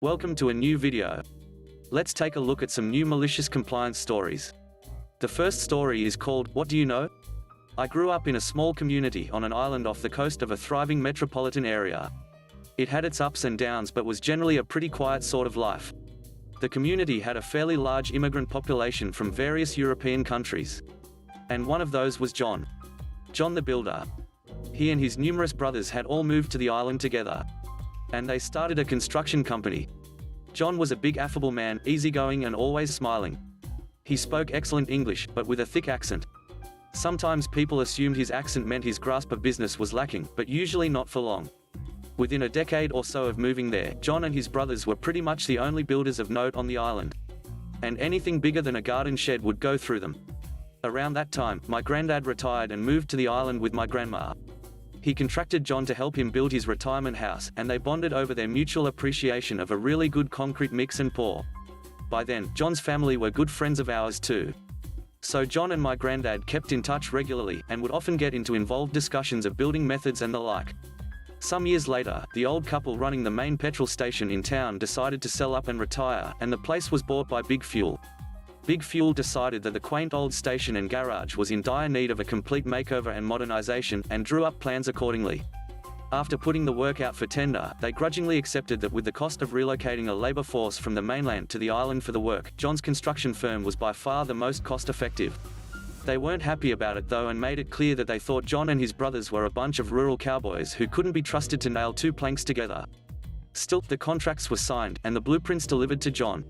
Welcome to a new video. Let's take a look at some new malicious compliance stories. The first story is called, What Do You Know? I grew up in a small community on an island off the coast of a thriving metropolitan area. It had its ups and downs but was generally a pretty quiet sort of life. The community had a fairly large immigrant population from various European countries. And one of those was John. John the Builder. He and his numerous brothers had all moved to the island together. And they started a construction company. John was a big affable man, easygoing and always smiling. He spoke excellent English, but with a thick accent. Sometimes people assumed his accent meant his grasp of business was lacking, but usually not for long. Within a decade or so of moving there, John and his brothers were pretty much the only builders of note on the island. And anything bigger than a garden shed would go through them. Around that time, my granddad retired and moved to the island with my grandma. He contracted John to help him build his retirement house, and they bonded over their mutual appreciation of a really good concrete mix and pour. By then, John's family were good friends of ours too. So John and my granddad kept in touch regularly, and would often get into involved discussions of building methods and the like. Some years later, the old couple running the main petrol station in town decided to sell up and retire, and the place was bought by Big Fuel. Big Fuel decided that the quaint old station and garage was in dire need of a complete makeover and modernization, and drew up plans accordingly. After putting the work out for tender, they grudgingly accepted that with the cost of relocating a labor force from the mainland to the island for the work, John's construction firm was by far the most cost-effective. They weren't happy about it though, and made it clear that they thought John and his brothers were a bunch of rural cowboys who couldn't be trusted to nail two planks together. Still, the contracts were signed, and the blueprints delivered to John.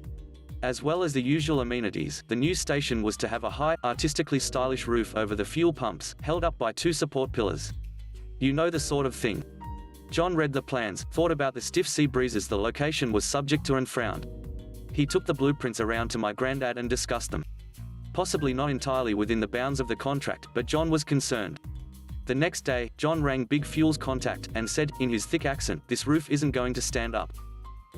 As well as the usual amenities, the new station was to have a high, artistically stylish roof over the fuel pumps, held up by two support pillars. You know the sort of thing. John read the plans, thought about the stiff sea breezes the location was subject to, and frowned. He took the blueprints around to my granddad and discussed them. Possibly not entirely within the bounds of the contract, but John was concerned. The next day, John rang Big Fuel's contact, and said, in his thick accent, "This roof isn't going to stand up.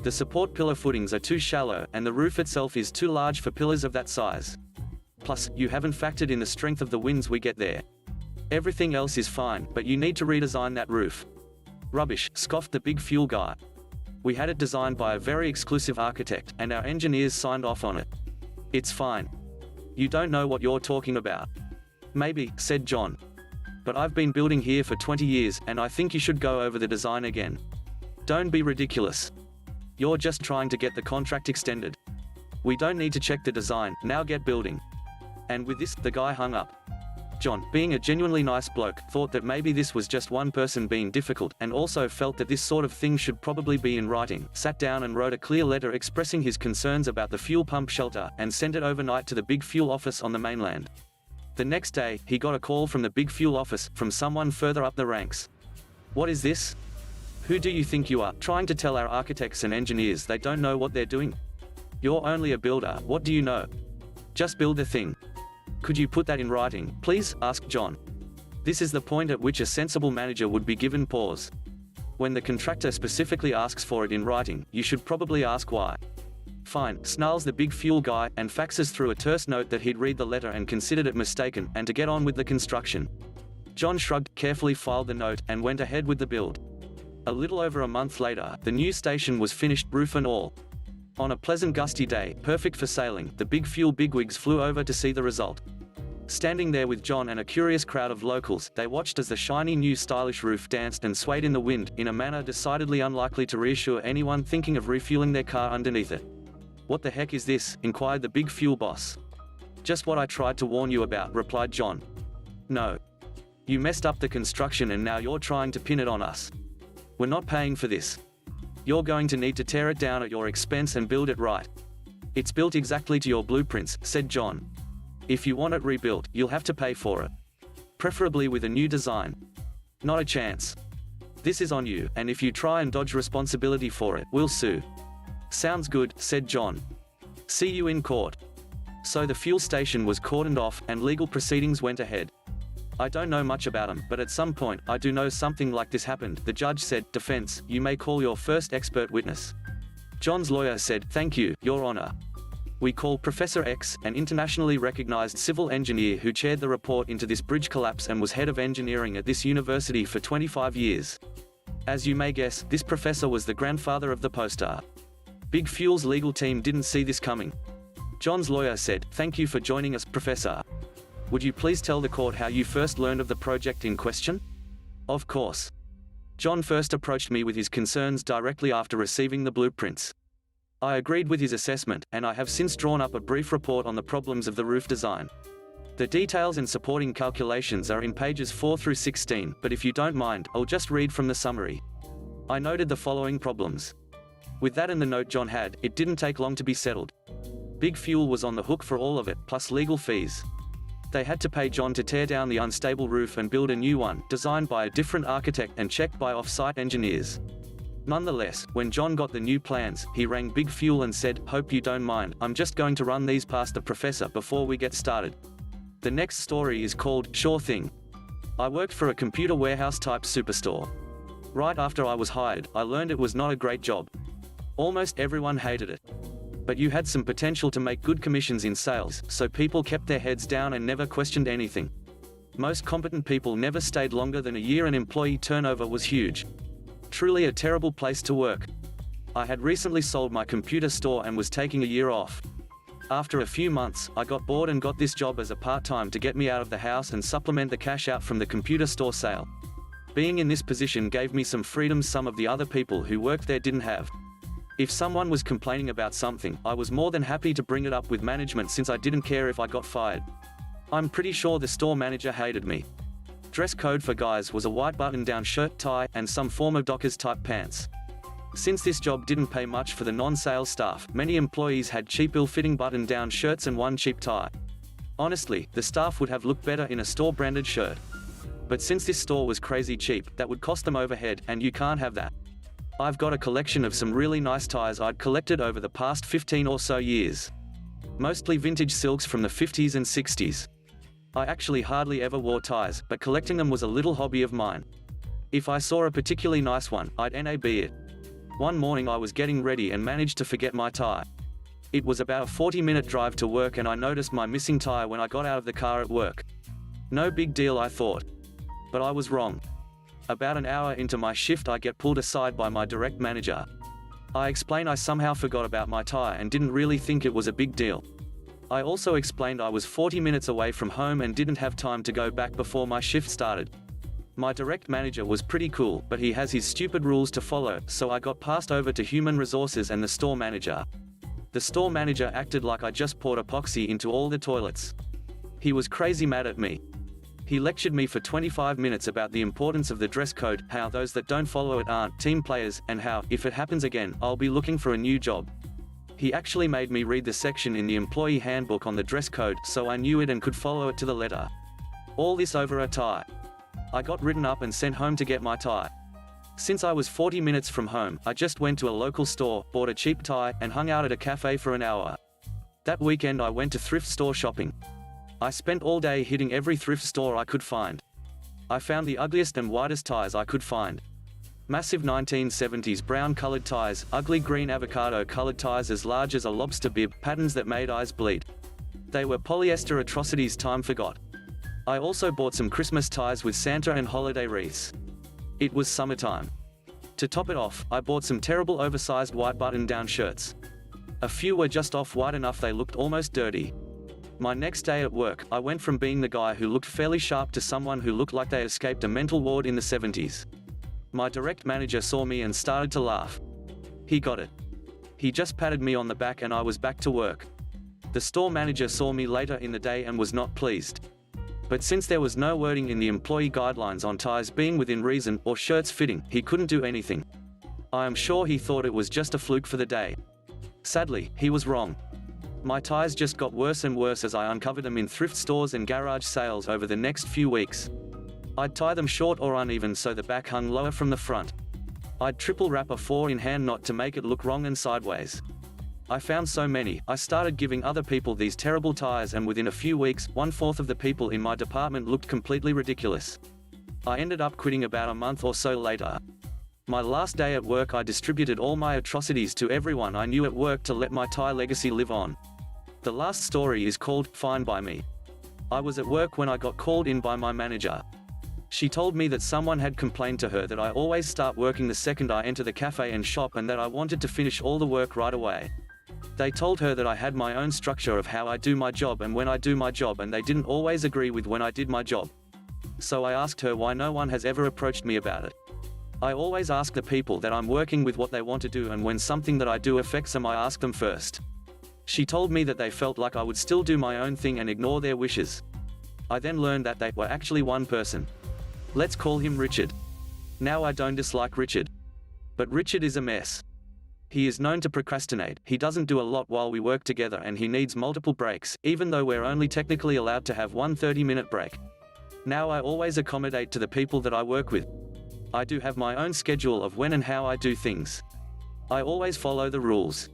The support pillar footings are too shallow, and the roof itself is too large for pillars of that size. Plus, you haven't factored in the strength of the winds we get there. Everything else is fine, but you need to redesign that roof." "Rubbish," scoffed the Big Fuel guy. "We had it designed by a very exclusive architect, and our engineers signed off on it. It's fine. You don't know what you're talking about." "Maybe," said John. "But I've been building here for 20 years, and I think you should go over the design again. Don't be ridiculous. You're just trying to get the contract extended. We don't need to check the design, now get building." And with this, the guy hung up. John, being a genuinely nice bloke, thought that maybe this was just one person being difficult, and also felt that this sort of thing should probably be in writing, sat down and wrote a clear letter expressing his concerns about the fuel pump shelter, and sent it overnight to the Big Fuel office on the mainland. The next day, he got a call from the Big Fuel office, from someone further up the ranks. "What is this? Who do you think you are, trying to tell our architects and engineers they don't know what they're doing? You're only a builder, what do you know? Just build the thing. Could you put that in writing, please?" asked John. This is the point at which a sensible manager would be given pause. When the contractor specifically asks for it in writing, you should probably ask why. "Fine," snarls the Big Fuel guy, and faxes through a terse note that he'd read the letter and considered it mistaken, and to get on with the construction. John shrugged, carefully filed the note, and went ahead with the build. A little over a month later, the new station was finished, roof and all. On a pleasant gusty day, perfect for sailing, the Big Fuel bigwigs flew over to see the result. Standing there with John and a curious crowd of locals, they watched as the shiny new stylish roof danced and swayed in the wind, in a manner decidedly unlikely to reassure anyone thinking of refueling their car underneath it. "What the heck is this?" inquired the Big Fuel boss. "Just what I tried to warn you about," replied John. "No. You messed up the construction and now you're trying to pin it on us. We're not paying for this. You're going to need to tear it down at your expense and build it right. It's built exactly to your blueprints," said John. "If you want it rebuilt, you'll have to pay for it. Preferably with a new design. Not a chance. This is on you, and if you try and dodge responsibility for it, we'll sue." "Sounds good," said John. "See you in court." So the fuel station was cordoned off, and legal proceedings went ahead. "I don't know much about them, but at some point, I do know something like this happened," the judge said. "Defense, you may call your first expert witness." John's lawyer said, "Thank you, Your Honor. We call Professor X, an internationally recognized civil engineer who chaired the report into this bridge collapse and was head of engineering at this university for 25 years. As you may guess, this professor was the grandfather of the poster. Big Fuel's legal team didn't see this coming. John's lawyer said, "Thank you for joining us, Professor. Would you please tell the court how you first learned of the project in question?" Of course. John first approached me with his concerns directly after receiving the blueprints. I agreed with his assessment, and I have since drawn up a brief report on the problems of the roof design. The details and supporting calculations are in pages 4 through 16, but if you don't mind, I'll just read from the summary. I noted the following problems. With that and the note John had, it didn't take long to be settled. Big Fuel was on the hook for all of it, plus legal fees. They had to pay John to tear down the unstable roof and build a new one, designed by a different architect and checked by off-site engineers. Nonetheless, when John got the new plans, he rang Big Fuel and said, "Hope you don't mind, I'm just going to run these past the professor before we get started." The next story is called Sure Thing. I worked for a computer warehouse type superstore. Right after I was hired, I learned it was not a great job. Almost everyone hated it. But you had some potential to make good commissions in sales, so people kept their heads down and never questioned anything. Most competent people never stayed longer than a year and employee turnover was huge. Truly a terrible place to work. I had recently sold my computer store and was taking a year off. After a few months, I got bored and got this job as a part-time to get me out of the house and supplement the cash out from the computer store sale. Being in this position gave me some freedoms some of the other people who worked there didn't have. If someone was complaining about something, I was more than happy to bring it up with management since I didn't care if I got fired. I'm pretty sure the store manager hated me. Dress code for guys was a white button-down shirt, tie, and some form of Dockers-type pants. Since this job didn't pay much for the non-sales staff, many employees had cheap ill-fitting button-down shirts and one cheap tie. Honestly, the staff would have looked better in a store-branded shirt. But since this store was crazy cheap, that would cost them overhead, and you can't have that. I've got a collection of some really nice ties I'd collected over the past 15 or so years. Mostly vintage silks from the 50s and 60s. I actually hardly ever wore ties, but collecting them was a little hobby of mine. If I saw a particularly nice one, I'd nab it. One morning I was getting ready and managed to forget my tie. It was about a 40-minute drive to work and I noticed my missing tie when I got out of the car at work. No big deal, I thought. But I was wrong. About an hour into my shift I get pulled aside by my direct manager. I explain I somehow forgot about my tie and didn't really think it was a big deal. I also explained I was 40 minutes away from home and didn't have time to go back before my shift started. My direct manager was pretty cool, but he has his stupid rules to follow, so I got passed over to human resources and the store manager. The store manager acted like I just poured epoxy into all the toilets. He was crazy mad at me. He lectured me for 25 minutes about the importance of the dress code, how those that don't follow it aren't team players, and how, if it happens again, I'll be looking for a new job. He actually made me read the section in the employee handbook on the dress code, so I knew it and could follow it to the letter. All this over a tie. I got written up and sent home to get my tie. Since I was 40 minutes from home, I just went to a local store, bought a cheap tie, and hung out at a cafe for an hour. That weekend I went to thrift store shopping. I spent all day hitting every thrift store I could find. I found the ugliest and whitest ties I could find. Massive 1970s brown-colored ties, ugly green avocado-colored ties as large as a lobster bib, patterns that made eyes bleed. They were polyester atrocities time forgot. I also bought some Christmas ties with Santa and holiday wreaths. It was summertime. To top it off, I bought some terrible oversized white button-down shirts. A few were just off-white enough they looked almost dirty. My next day at work, I went from being the guy who looked fairly sharp to someone who looked like they escaped a mental ward in the 70s. My direct manager saw me and started to laugh. He got it. He just patted me on the back and I was back to work. The store manager saw me later in the day and was not pleased. But since there was no wording in the employee guidelines on ties being within reason or shirts fitting, he couldn't do anything. I am sure he thought it was just a fluke for the day. Sadly, he was wrong. My ties just got worse and worse as I uncovered them in thrift stores and garage sales over the next few weeks. I'd tie them short or uneven so the back hung lower from the front. I'd triple wrap a 4-in-hand knot to make it look wrong and sideways. I found so many, I started giving other people these terrible ties and within a few weeks, 1/4 of the people in my department looked completely ridiculous. I ended up quitting about a month or so later. My last day at work I distributed all my atrocities to everyone I knew at work to let my tie legacy live on. The last story is called, Fine by Me. I was at work when I got called in by my manager. She told me that someone had complained to her that I always start working the second I enter the cafe and shop, and that I wanted to finish all the work right away. They told her that I had my own structure of how I do my job and when I do my job, and they didn't always agree with when I did my job. So I asked her why no one has ever approached me about it. I always ask the people that I'm working with what they want to do, and when something that I do affects them, I ask them first. She told me that they felt like I would still do my own thing and ignore their wishes. I then learned that they were actually one person. Let's call him Richard. Now I don't dislike Richard. But Richard is a mess. He is known to procrastinate, he doesn't do a lot while we work together, and he needs multiple breaks, even though we're only technically allowed to have one 30-minute break. Now I always accommodate to the people that I work with. I do have my own schedule of when and how I do things. I always follow the rules.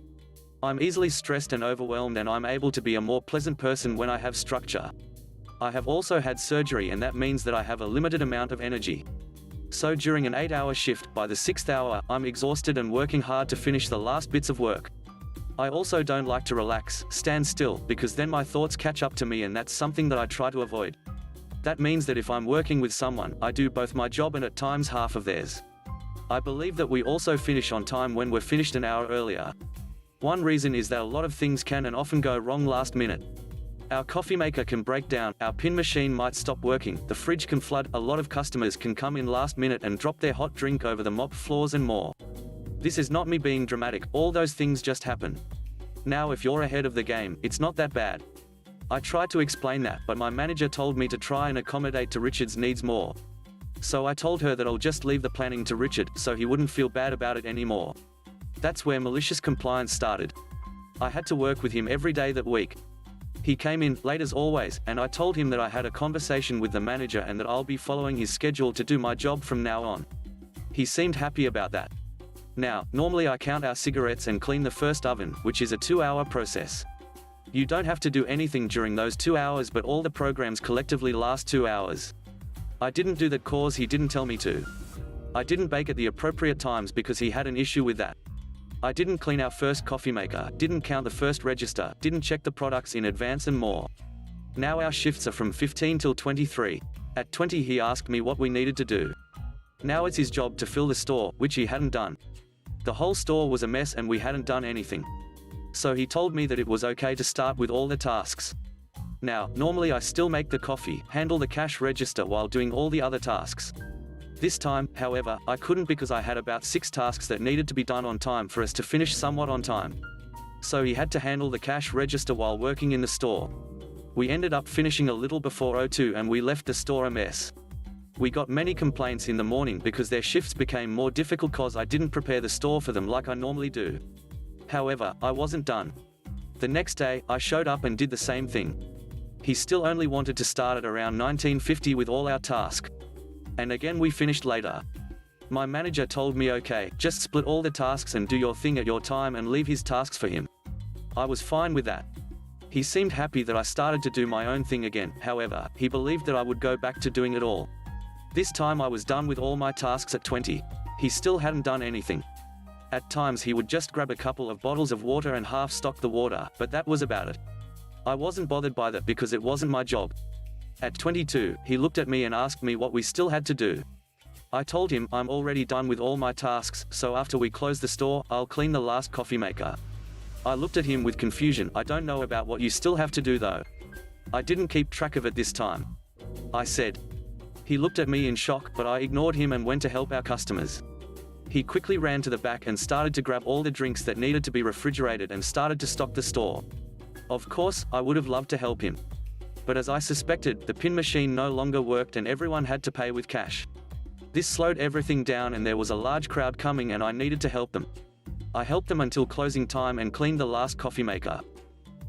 I'm easily stressed and overwhelmed, and I'm able to be a more pleasant person when I have structure. I have also had surgery, and that means that I have a limited amount of energy. So during an 8-hour shift, by the 6th hour, I'm exhausted and working hard to finish the last bits of work. I also don't like to relax, stand still, because then my thoughts catch up to me, and that's something that I try to avoid. That means that if I'm working with someone, I do both my job and at times half of theirs. I believe that we also finish on time when we're finished an hour earlier. One reason is that a lot of things can and often go wrong last minute. Our coffee maker can break down, our pin machine might stop working, the fridge can flood, a lot of customers can come in last minute and drop their hot drink over the mop floors, and more. This is not me being dramatic, all those things just happen. Now if you're ahead of the game, it's not that bad. I tried to explain that, but my manager told me to try and accommodate to Richard's needs more. So I told her that I'll just leave the planning to Richard, so he wouldn't feel bad about it anymore. That's where malicious compliance started. I had to work with him every day that week. He came in, late as always, and I told him that I had a conversation with the manager and that I'll be following his schedule to do my job from now on. He seemed happy about that. Now, normally I count our cigarettes and clean the first oven, which is a 2-hour process. You don't have to do anything during those 2 hours, but all the programs collectively last 2 hours. I didn't do that cause he didn't tell me to. I didn't bake at the appropriate times because he had an issue with that. I didn't clean our first coffee maker, didn't count the first register, didn't check the products in advance, and more. Now our shifts are from 15 till 23. At 20 he asked me what we needed to do. Now it's his job to fill the store, which he hadn't done. The whole store was a mess and we hadn't done anything. So he told me that it was okay to start with all the tasks. Now, normally I still make the coffee, handle the cash register while doing all the other tasks. This time, however, I couldn't because I had about 6 tasks that needed to be done on time for us to finish somewhat on time. So he had to handle the cash register while working in the store. We ended up finishing a little before 02 and we left the store a mess. We got many complaints in the morning because their shifts became more difficult cause I didn't prepare the store for them like I normally do. However, I wasn't done. The next day, I showed up and did the same thing. He still only wanted to start at around 1950 with all our tasks. And again we finished later. My manager told me okay, just split all the tasks and do your thing at your time and leave his tasks for him. I was fine with that. He seemed happy that I started to do my own thing again, however, he believed that I would go back to doing it all. This time I was done with all my tasks at 20. He still hadn't done anything. At times he would just grab a couple of bottles of water and half stock the water, but that was about it. I wasn't bothered by that because it wasn't my job. At 22, he looked at me and asked me what we still had to do. I told him I'm already done with all my tasks, so after we close the store, I'll clean the last coffee maker. I looked at him with confusion. I don't know about what you still have to do though. I didn't keep track of it this time, I said. He looked at me in shock, but I ignored him and went to help our customers. He quickly ran to the back and started to grab all the drinks that needed to be refrigerated and started to stock the store. Of course, I would have loved to help him. But as I suspected, the pin machine no longer worked and everyone had to pay with cash. This slowed everything down and there was a large crowd coming and I needed to help them. I helped them until closing time and cleaned the last coffee maker.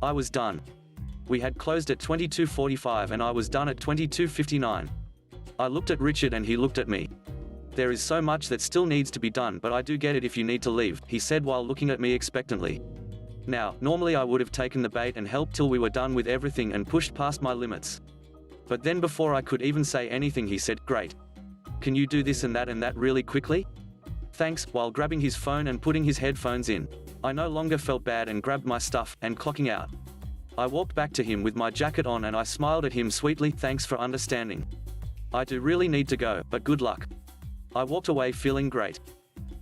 I was done. We had closed at 22:45 and I was done at 22:59. I looked at Richard and he looked at me. There is so much that still needs to be done, but I do get it if you need to leave, he said while looking at me expectantly. Now, normally I would have taken the bait and helped till we were done with everything and pushed past my limits. But then before I could even say anything he said, "Great. Can you do this and that really quickly?" Thanks, while grabbing his phone and putting his headphones in. I no longer felt bad and grabbed my stuff, and clocking out. I walked back to him with my jacket on and I smiled at him sweetly, "Thanks for understanding." I do really need to go, but good luck. I walked away feeling great.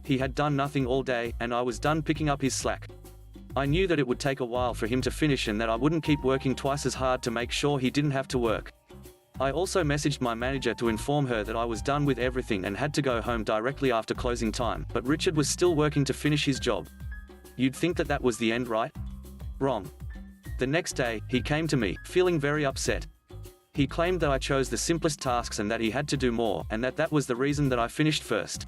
He had done nothing all day, and I was done picking up his slack. I knew that it would take a while for him to finish and that I wouldn't keep working twice as hard to make sure he didn't have to work. I also messaged my manager to inform her that I was done with everything and had to go home directly after closing time, but Richard was still working to finish his job. You'd think that that was the end, right? Wrong. The next day, he came to me, feeling very upset. He claimed that I chose the simplest tasks and that he had to do more, and that was the reason that I finished first.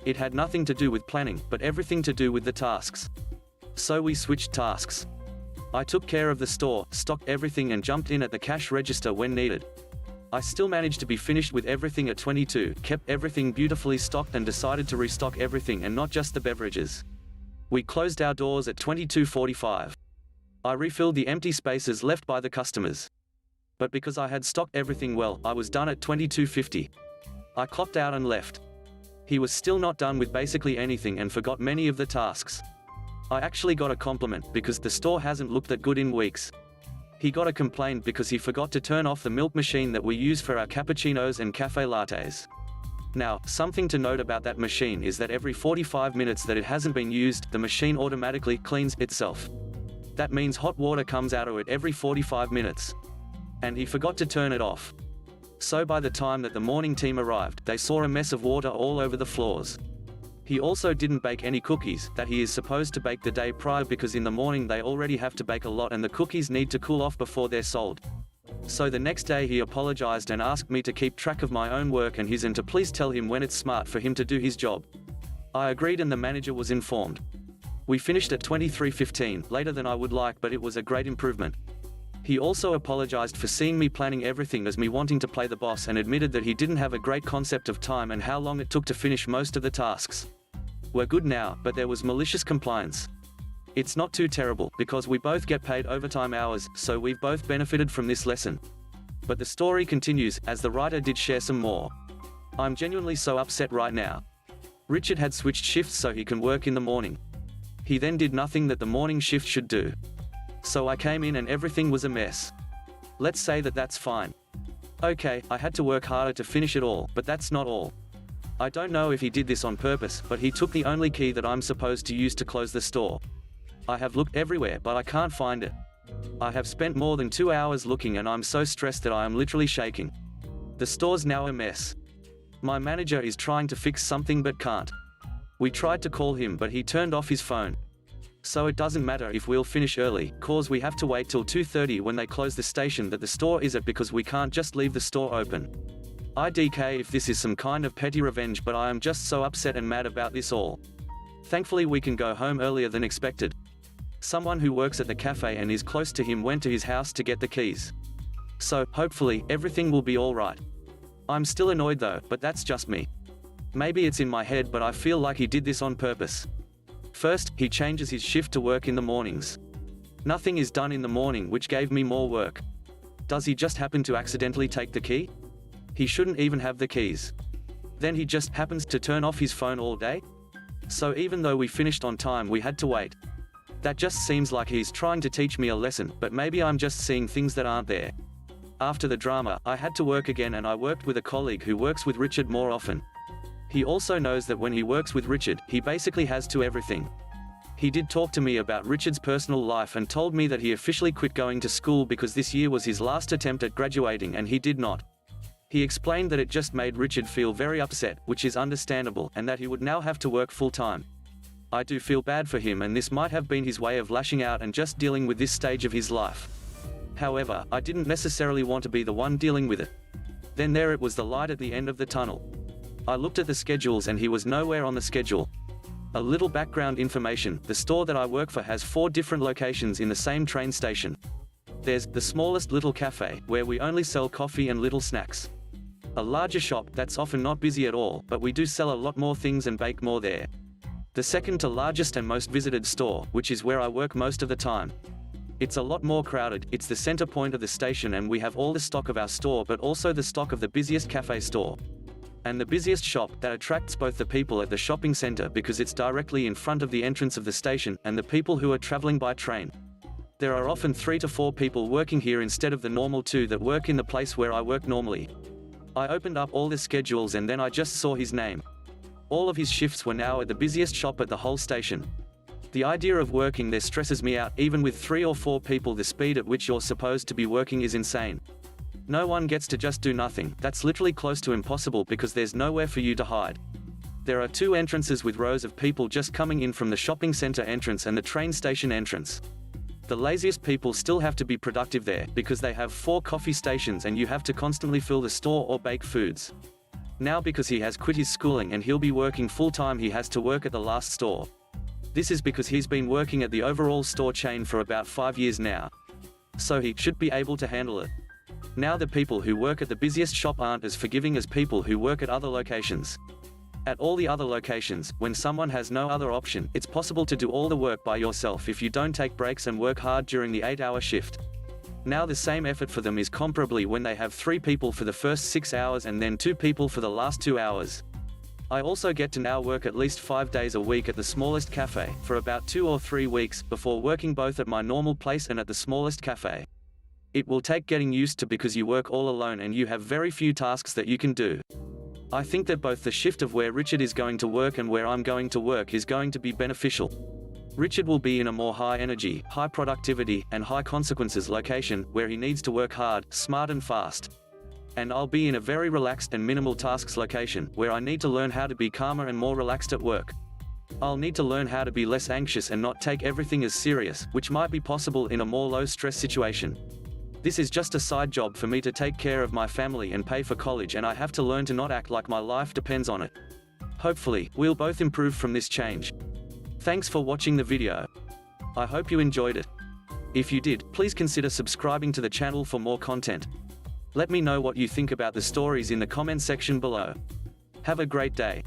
It had nothing to do with planning, but everything to do with the tasks. So we switched tasks. I took care of the store, stocked everything and jumped in at the cash register when needed. I still managed to be finished with everything at 22, kept everything beautifully stocked and decided to restock everything and not just the beverages. We closed our doors at 22:45. I refilled the empty spaces left by the customers. But because I had stocked everything well, I was done at 22:50. I clocked out and left. He was still not done with basically anything and forgot many of the tasks. I actually got a compliment because the store hasn't looked that good in weeks. He got a complaint because he forgot to turn off the milk machine that we use for our cappuccinos and cafe lattes. Now, something to note about that machine is that every 45 minutes that it hasn't been used, the machine automatically cleans itself. That means hot water comes out of it every 45 minutes. And he forgot to turn it off. So by the time that the morning team arrived, they saw a mess of water all over the floors. He also didn't bake any cookies that he is supposed to bake the day prior because in the morning they already have to bake a lot and the cookies need to cool off before they're sold. So the next day he apologized and asked me to keep track of my own work and his and to please tell him when it's smart for him to do his job. I agreed and the manager was informed. We finished at 23:15, later than I would like, but it was a great improvement. He also apologized for seeing me planning everything as me wanting to play the boss and admitted that he didn't have a great concept of time and how long it took to finish most of the tasks. We're good now, but there was malicious compliance. It's not too terrible, because we both get paid overtime hours, so we've both benefited from this lesson. But the story continues, as the writer did share some more. I'm genuinely so upset right now. Richard had switched shifts so he can work in the morning. He then did nothing that the morning shift should do. So I came in and everything was a mess. Let's say that that's fine. Okay, I had to work harder to finish it all, but that's not all. I don't know if he did this on purpose, but he took the only key that I'm supposed to use to close the store. I have looked everywhere, but I can't find it. I have spent more than 2 hours looking and I'm so stressed that I am literally shaking. The store's now a mess. My manager is trying to fix something but can't. We tried to call him but he turned off his phone. So it doesn't matter if we'll finish early, cause we have to wait till 2:30 when they close the station that the store is at because we can't just leave the store open. IDK if this is some kind of petty revenge, but I am just so upset and mad about this all. Thankfully we can go home earlier than expected. Someone who works at the cafe and is close to him went to his house to get the keys. So, hopefully, everything will be alright. I'm still annoyed though, but that's just me. Maybe it's in my head, but I feel like he did this on purpose. First, he changes his shift to work in the mornings. Nothing is done in the morning, which gave me more work. Does he just happen to accidentally take the key? He shouldn't even have the keys. Then he just happens to turn off his phone all day? So even though we finished on time, we had to wait. That just seems like he's trying to teach me a lesson, but maybe I'm just seeing things that aren't there. After the drama, I had to work again and I worked with a colleague who works with Richard more often. He also knows that when he works with Richard, he basically has to everything. He did talk to me about Richard's personal life and told me that he officially quit going to school because this year was his last attempt at graduating and he did not. He explained that it just made Richard feel very upset, which is understandable, and that he would now have to work full-time. I do feel bad for him and this might have been his way of lashing out and just dealing with this stage of his life. However, I didn't necessarily want to be the one dealing with it. Then there it was, the light at the end of the tunnel. I looked at the schedules and he was nowhere on the schedule. A little background information, the store that I work for has 4 different locations in the same train station. There's the smallest little cafe, where we only sell coffee and little snacks. A larger shop that's often not busy at all, but we do sell a lot more things and bake more there. The second to largest and most visited store, which is where I work most of the time. It's a lot more crowded, it's the center point of the station and we have all the stock of our store but also the stock of the busiest cafe store. And the busiest shop that attracts both the people at the shopping center because it's directly in front of the entrance of the station and the people who are traveling by train. There are often 3 to 4 people working here instead of the normal 2 that work in the place where I work normally. I opened up all the schedules and then I just saw his name. All of his shifts were now at the busiest shop at the whole station. The idea of working there stresses me out. Even with 3 or 4 people, the speed at which you're supposed to be working is insane. No one gets to just do nothing. That's literally close to impossible because there's nowhere for you to hide. There are 2 entrances with rows of people just coming in from the shopping center entrance and the train station entrance. The laziest people still have to be productive there, because they have 4 coffee stations and you have to constantly fill the store or bake foods. Now because he has quit his schooling and he'll be working full-time, he has to work at the last store. This is because he's been working at the overall store chain for about 5 years now. So he should be able to handle it. Now the people who work at the busiest shop aren't as forgiving as people who work at other locations. At all the other locations, when someone has no other option, it's possible to do all the work by yourself if you don't take breaks and work hard during the 8-hour shift. Now the same effort for them is comparably when they have 3 people for the first 6 hours and then 2 people for the last 2 hours. I also get to now work at least 5 days a week at the smallest cafe, for about 2 or 3 weeks, before working both at my normal place and at the smallest cafe. It will take getting used to because you work all alone and you have very few tasks that you can do. I think that both the shift of where Richard is going to work and where I'm going to work is going to be beneficial. Richard will be in a more high energy, high productivity, and high consequences location, where he needs to work hard, smart and fast. And I'll be in a very relaxed and minimal tasks location, where I need to learn how to be calmer and more relaxed at work. I'll need to learn how to be less anxious and not take everything as serious, which might be possible in a more low-stress situation. This is just a side job for me to take care of my family and pay for college, and I have to learn to not act like my life depends on it. Hopefully, we'll both improve from this change. Thanks for watching the video. I hope you enjoyed it. If you did, please consider subscribing to the channel for more content. Let me know what you think about the stories in the comment section below. Have a great day.